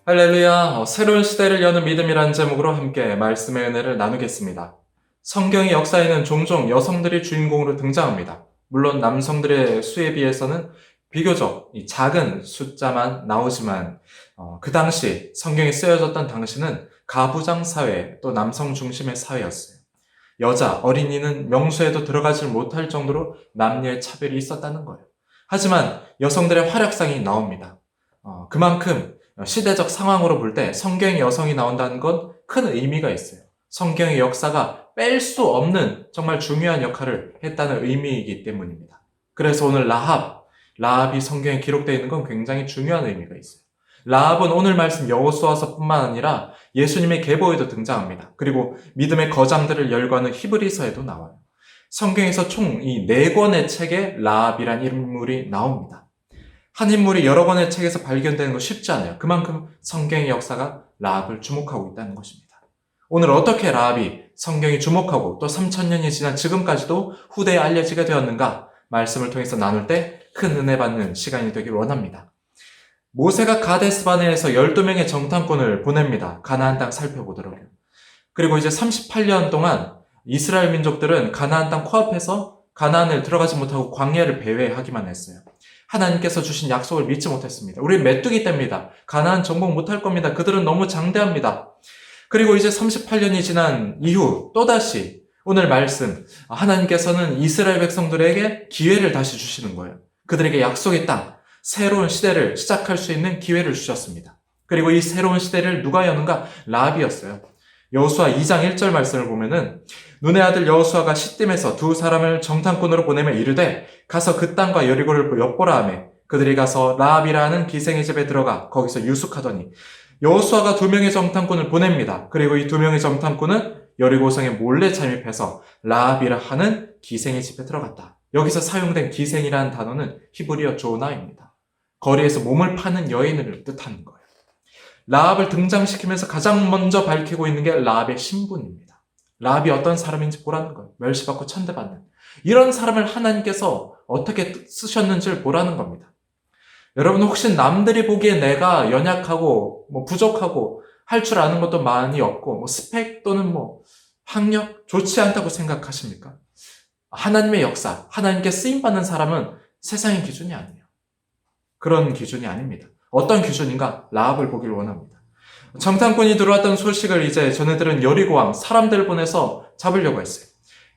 할렐루야, 새로운 시대를 여는 믿음이라는 제목으로 함께 말씀의 은혜를 나누겠습니다. 성경의 역사에는 종종 여성들이 주인공으로 등장합니다. 물론 남성들의 수에 비해서는 비교적 작은 숫자만 나오지만 그 당시 성경이 쓰여졌던 당시는 가부장 사회 또 남성 중심의 사회였어요. 여자, 어린이는 명수에도 들어가지 못할 정도로 남녀의 차별이 있었다는 거예요. 하지만 여성들의 활약상이 나옵니다. 그만큼 시대적 상황으로 볼 때 성경의 여성이 나온다는 건 큰 의미가 있어요. 성경의 역사가 뺄 수 없는 정말 중요한 역할을 했다는 의미이기 때문입니다. 그래서 오늘 라합이 성경에 기록되어 있는 건 굉장히 중요한 의미가 있어요. 라합은 오늘 말씀 여호수아서뿐만 아니라 예수님의 계보에도 등장합니다. 그리고 믿음의 거장들을 열거하는 히브리서에도 나와요. 성경에서 총 이 4권의 책에 라합이란 인물이 나옵니다. 한 인물이 여러 권의 책에서 발견되는 거 쉽지 않아요. 그만큼 성경의 역사가 라합을 주목하고 있다는 것입니다. 오늘 어떻게 라합이 성경이 주목하고 또 3000년이 지난 지금까지도 후대에 알려지게 되었는가 말씀을 통해서 나눌 때 큰 은혜 받는 시간이 되길 원합니다. 모세가 가데스 바네에서 12명의 정탐꾼을 보냅니다. 가나안 땅 살펴보도록요. 그리고 이제 38년 동안 이스라엘 민족들은 가나안 땅 코앞에서 가나안을 들어가지 못하고 광야를 배회하기만 했어요. 하나님께서 주신 약속을 믿지 못했습니다. 우리는 메뚜기 떼입니다. 가나안 정복 못할 겁니다. 그들은 너무 장대합니다. 그리고 이제 38년이 지난 이후 또다시 오늘 말씀, 하나님께서는 이스라엘 백성들에게 기회를 다시 주시는 거예요. 그들에게 약속의 땅, 새로운 시대를 시작할 수 있는 기회를 주셨습니다. 그리고 이 새로운 시대를 누가 여는가? 라합이었어요. 여호수아 2장 1절 말씀을 보면은 눈의 아들 여호수아가 시딤에서 2사람을 정탐꾼으로 보내며 이르되 가서 그 땅과 여리고를 엿보라 하매 그들이 가서 라합이라 하는 기생의 집에 들어가 거기서 유숙하더니 여호수아가 2명의 정탐꾼을 보냅니다. 그리고 이 2명의 정탐꾼은 여리고성에 몰래 잠입해서 라합이라 하는 기생의 집에 들어갔다. 여기서 사용된 기생이라는 단어는 히브리어 조나입니다. 거리에서 몸을 파는 여인을 뜻하는 거예요. 라합을 등장시키면서 가장 먼저 밝히고 있는 게 라합의 신분입니다. 라합이 어떤 사람인지 보라는 거예요. 멸시받고 천대받는. 이런 사람을 하나님께서 어떻게 쓰셨는지를 보라는 겁니다. 여러분 혹시 남들이 보기에 내가 연약하고 부족하고 할 줄 아는 것도 많이 없고 스펙 또는 학력 좋지 않다고 생각하십니까? 하나님의 역사, 하나님께 쓰임받는 사람은 세상의 기준이 아니에요. 그런 기준이 아닙니다. 어떤 기준인가? 라합을 보기를 원합니다. 정탐꾼이 들어왔던 소식을 이제 전해들은 여리고왕 사람들을 보내서 잡으려고 했어요.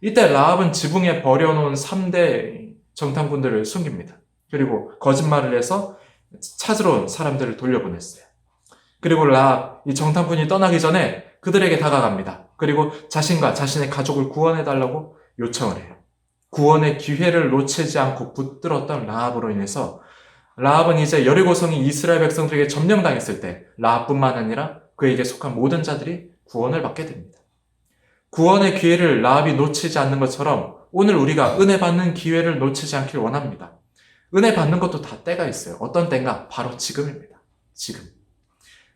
이때 라합은 지붕에 버려놓은 3대 정탐꾼들을 숨깁니다. 그리고 거짓말을 해서 찾으러 온 사람들을 돌려보냈어요. 그리고 라합, 이 정탐꾼이 떠나기 전에 그들에게 다가갑니다. 그리고 자신과 자신의 가족을 구원해달라고 요청을 해요. 구원의 기회를 놓치지 않고 붙들었던 라합으로 인해서 라합은 이제 여리고성이 이스라엘 백성들에게 점령당했을 때 라합뿐만 아니라 그에게 속한 모든 자들이 구원을 받게 됩니다. 구원의 기회를 라합이 놓치지 않는 것처럼 오늘 우리가 은혜 받는 기회를 놓치지 않길 원합니다. 은혜 받는 것도 다 때가 있어요. 어떤 때인가? 바로 지금입니다. 지금.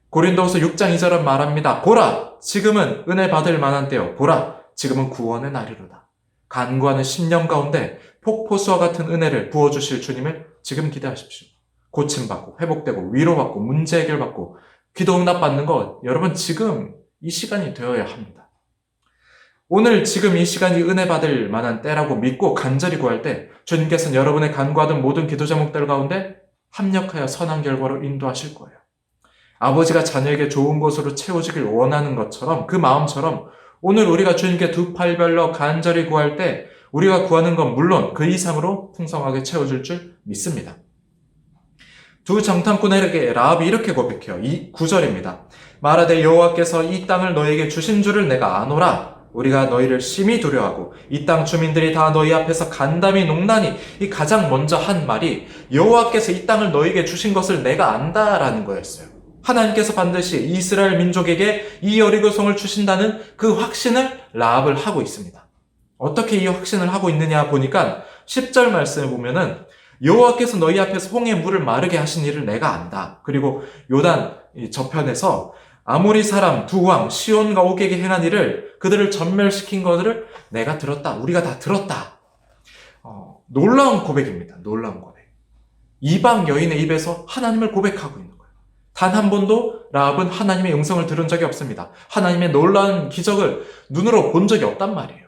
고린도후서 6장 2절은 말합니다. 보라! 지금은 은혜 받을 만한 때요. 보라! 지금은 구원의 날이로다. 간구하는 심령 가운데 폭포수와 같은 은혜를 부어주실 주님을 지금 기대하십시오. 고침받고 회복되고 위로받고 문제 해결받고 기도 응답받는 것 여러분 지금 이 시간이 되어야 합니다. 오늘 지금 이 시간이 은혜 받을 만한 때라고 믿고 간절히 구할 때 주님께서는 여러분의 간구하던 모든 기도 제목들 가운데 합력하여 선한 결과로 인도하실 거예요. 아버지가 자녀에게 좋은 것으로 채워지길 원하는 것처럼 그 마음처럼 오늘 우리가 주님께 두 팔 벌려 간절히 구할 때 우리가 구하는 건 물론 그 이상으로 풍성하게 채워줄 줄 믿습니다. 두 정탐꾼에게 라합이 이렇게 고백해요. 이 9절입니다. 말하되 여호와께서 이 땅을 너에게 주신 줄을 내가 아노라. 우리가 너희를 심히 두려워하고 이 땅 주민들이 다 너희 앞에서 간담이 농나니 이 가장 먼저 한 말이 여호와께서 이 땅을 너희에게 주신 것을 내가 안다라는 거였어요. 하나님께서 반드시 이스라엘 민족에게 이 여리고성을 주신다는 그 확신을 라합을 하고 있습니다. 어떻게 이 확신을 하고 있느냐 보니까 10절 말씀을 보면은 여호와께서 너희 앞에서 홍해 물을 마르게 하신 일을 내가 안다. 그리고 요단 저편에서 아모리 사람 두 왕 시온과 옥에게 행한 일을 그들을 전멸시킨 것을 내가 들었다. 우리가 다 들었다. 놀라운 고백입니다. 놀라운 고백. 이방 여인의 입에서 하나님을 고백하고 있는 거예요. 단 한 번도 라합은 하나님의 음성을 들은 적이 없습니다. 하나님의 놀라운 기적을 눈으로 본 적이 없단 말이에요.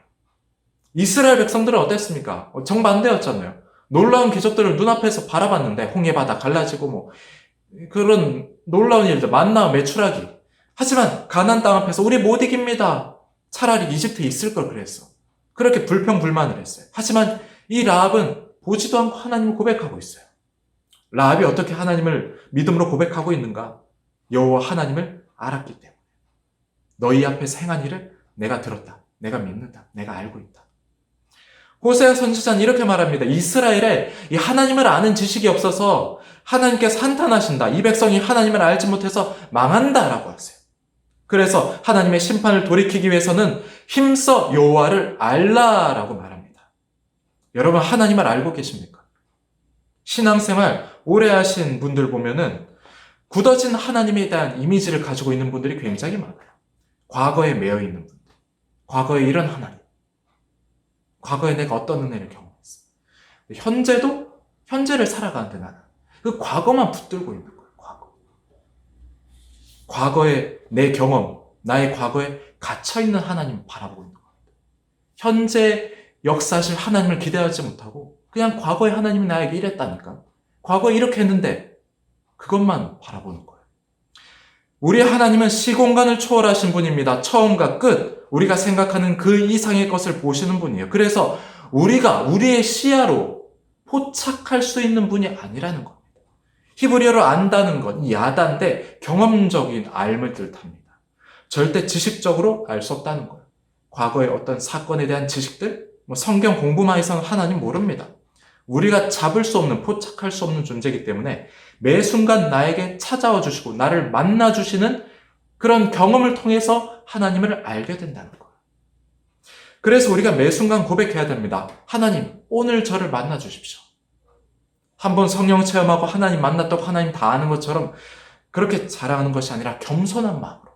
이스라엘 백성들은 어땠습니까? 정반대였잖아요. 놀라운 기적들을 눈앞에서 바라봤는데 홍해바다 갈라지고 뭐 그런 놀라운 일들, 만나 매출하기. 하지만 가나안 땅 앞에서 우리 못 이깁니다. 차라리 이집트에 있을 걸 그랬어. 그렇게 불평불만을 했어요. 하지만 이 라합은 보지도 않고 하나님을 고백하고 있어요. 라합이 어떻게 하나님을 믿음으로 고백하고 있는가? 여호와 하나님을 알았기 때문에. 너희 앞에서 행한 일을 내가 들었다. 내가 믿는다. 내가 알고 있다. 호세아 선지자는 이렇게 말합니다. 이스라엘에 이 하나님을 아는 지식이 없어서 하나님께서 한탄하신다. 이 백성이 하나님을 알지 못해서 망한다라고 하세요. 그래서 하나님의 심판을 돌이키기 위해서는 힘써 여호와를 알라라고 말합니다. 여러분 하나님을 알고 계십니까? 신앙생활 오래 하신 분들 보면은 굳어진 하나님에 대한 이미지를 가지고 있는 분들이 굉장히 많아요. 과거에 매여 있는 분들. 과거에 이런 하나님. 과거에 내가 어떤 은혜를 경험했어. 현재를 살아가는데 나는 그 과거만 붙들고 있는 거예요. 과거의 내 경험, 나의 과거에 갇혀있는 하나님을 바라보고 있는 겁니다. 현재 역사하실 하나님을 기대하지 못하고 그냥 과거의 하나님이 나에게 이랬다니까. 과거에 이렇게 했는데 그것만 바라보는 거예요. 우리 하나님은 시공간을 초월하신 분입니다. 처음과 끝, 우리가 생각하는 그 이상의 것을 보시는 분이에요. 그래서 우리가 우리의 시야로 포착할 수 있는 분이 아니라는 겁니다. 히브리어를 안다는 건 야단데 경험적인 알을 뜻합니다. 절대 지식적으로 알 수 없다는 거예요. 과거의 어떤 사건에 대한 지식들, 성경 공부만 해서는 하나님 모릅니다. 우리가 잡을 수 없는, 포착할 수 없는 존재이기 때문에 매 순간 나에게 찾아와 주시고 나를 만나 주시는 그런 경험을 통해서 하나님을 알게 된다는 거예요. 그래서 우리가 매 순간 고백해야 됩니다. 하나님, 오늘 저를 만나 주십시오. 한번 성령 체험하고 하나님 만났다고 하나님 다 아는 것처럼 그렇게 자랑하는 것이 아니라 겸손한 마음으로.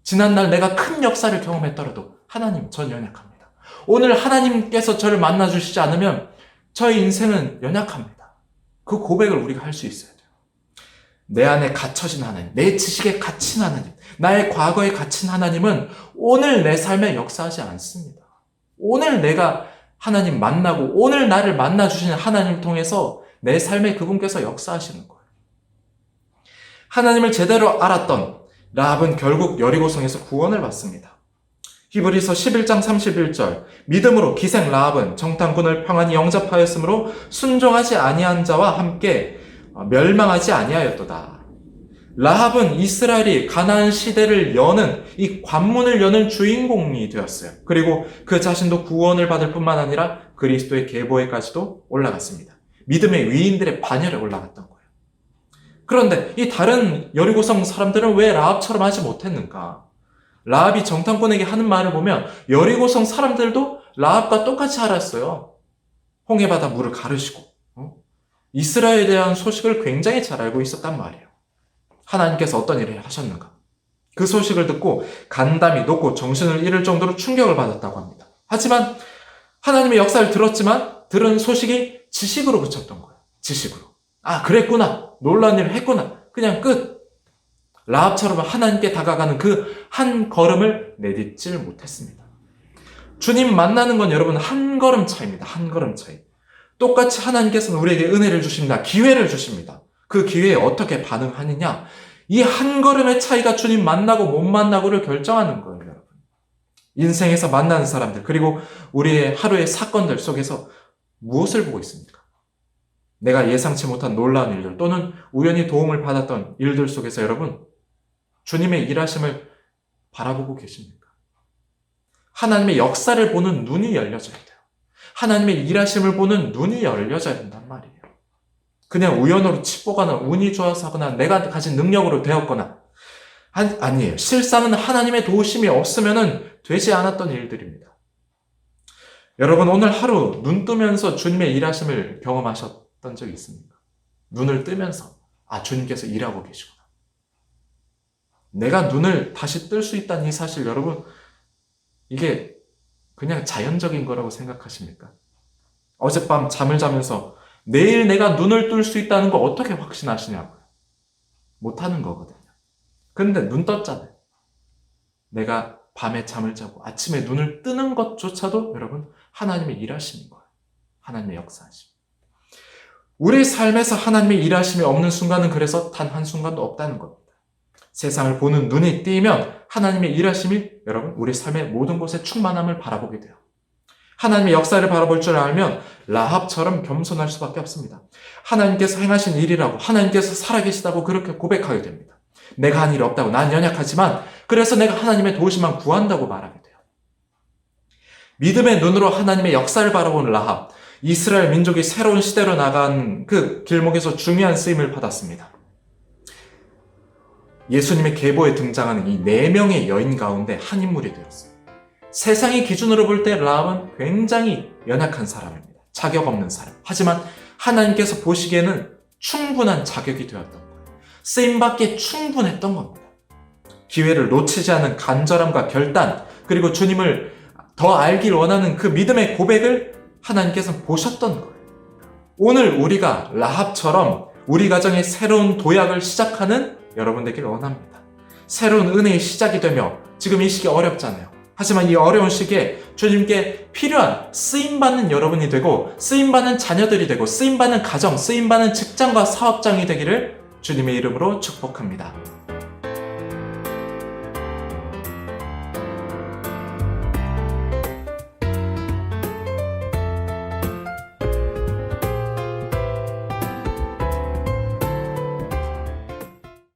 지난날 내가 큰 역사를 경험했더라도 하나님, 전 연약합니다. 오늘 하나님께서 저를 만나 주시지 않으면 저의 인생은 연약합니다. 그 고백을 우리가 할 수 있어야 돼요. 내 안에 갇혀진 하나님, 내 지식에 갇힌 하나님, 나의 과거에 갇힌 하나님은 오늘 내 삶에 역사하지 않습니다. 오늘 내가 하나님 만나고 오늘 나를 만나주시는 하나님을 통해서 내 삶에 그분께서 역사하시는 거예요. 하나님을 제대로 알았던 라합은 결국 여리고성에서 구원을 받습니다. 히브리서 11장 31절 믿음으로 기생 라합은 정탐꾼을 평안히 영접하였으므로 순종하지 아니한 자와 함께 멸망하지 아니하였도다. 라합은 이스라엘이 가나안 시대를 여는 이 관문을 여는 주인공이 되었어요. 그리고 그 자신도 구원을 받을 뿐만 아니라 그리스도의 계보에까지도 올라갔습니다. 믿음의 위인들의 반열에 올라갔던 거예요. 그런데 이 다른 여리고성 사람들은 왜 라합처럼 하지 못했는가? 라합이 정탐꾼에게 하는 말을 보면 여리고성 사람들도 라합과 똑같이 알았어요. 홍해바다 물을 가르시고 이스라엘에 대한 소식을 굉장히 잘 알고 있었단 말이에요. 하나님께서 어떤 일을 하셨는가? 그 소식을 듣고 간담이 녹고 정신을 잃을 정도로 충격을 받았다고 합니다. 하지만 하나님의 역사를 들은 소식이 지식으로 그쳤던 거예요. 지식으로. 아, 그랬구나. 놀라운 일을 했구나. 그냥 끝. 라합처럼 하나님께 다가가는 그 한 걸음을 내딛질 못했습니다. 주님 만나는 건 여러분 한 걸음 차이입니다. 한 걸음 차이. 똑같이 하나님께서는 우리에게 은혜를 주십니다. 기회를 주십니다. 그 기회에 어떻게 반응하느냐? 이 한 걸음의 차이가 주님 만나고 못 만나고를 결정하는 거예요, 여러분. 인생에서 만나는 사람들, 그리고 우리의 하루의 사건들 속에서 무엇을 보고 있습니까? 내가 예상치 못한 놀라운 일들 또는 우연히 도움을 받았던 일들 속에서 여러분, 주님의 일하심을 바라보고 계십니까? 하나님의 역사를 보는 눈이 열려져야 돼요. 하나님의 일하심을 보는 눈이 열려져야 된단 말이에요. 그냥 우연으로 치보거나 운이 좋아서 하거나 내가 가진 능력으로 되었거나 아니에요. 실상은 하나님의 도우심이 없으면 되지 않았던 일들입니다. 여러분 오늘 하루 눈 뜨면서 주님의 일하심을 경험하셨던 적이 있습니까? 눈을 뜨면서 주님께서 일하고 계시구나. 내가 눈을 다시 뜰 수 있다는 이 사실 여러분 이게 그냥 자연적인 거라고 생각하십니까? 어젯밤 잠을 자면서 내일 내가 눈을 뜰 수 있다는 거 어떻게 확신하시냐고요. 못하는 거거든요. 근데 눈 떴잖아요. 내가 밤에 잠을 자고 아침에 눈을 뜨는 것조차도 여러분 하나님의 일하심인 거예요. 하나님의 역사하심. 우리 삶에서 하나님의 일하심이 없는 순간은 그래서 단 한순간도 없다는 겁니다. 세상을 보는 눈이 띄면 하나님의 일하심이 여러분 우리 삶의 모든 곳에 충만함을 바라보게 돼요. 하나님의 역사를 바라볼 줄 알면 라합처럼 겸손할 수밖에 없습니다. 하나님께서 행하신 일이라고, 하나님께서 살아계시다고 그렇게 고백하게 됩니다. 내가 한 일이 없다고, 난 연약하지만 그래서 내가 하나님의 도우심만 구한다고 말하게 돼요. 믿음의 눈으로 하나님의 역사를 바라본 라합, 이스라엘 민족이 새로운 시대로 나간 그 길목에서 중요한 쓰임을 받았습니다. 예수님의 계보에 등장하는 이 4명의 여인 가운데 한 인물이 되었어요. 세상의 기준으로 볼 때 라합은 굉장히 연약한 사람입니다. 자격 없는 사람. 하지만 하나님께서 보시기에는 충분한 자격이 되었던 거예요. 쓰임받기에 충분했던 겁니다. 기회를 놓치지 않은 간절함과 결단, 그리고 주님을 더 알길 원하는 그 믿음의 고백을 하나님께서 보셨던 거예요. 오늘 우리가 라합처럼 우리 가정의 새로운 도약을 시작하는 여러분 되길 원합니다. 새로운 은혜의 시작이 되며 지금 이 시기 어렵잖아요. 하지만 이 어려운 시기에 주님께 필요한 쓰임받는 여러분이 되고 쓰임받는 자녀들이 되고 쓰임받는 가정, 쓰임받는 직장과 사업장이 되기를 주님의 이름으로 축복합니다.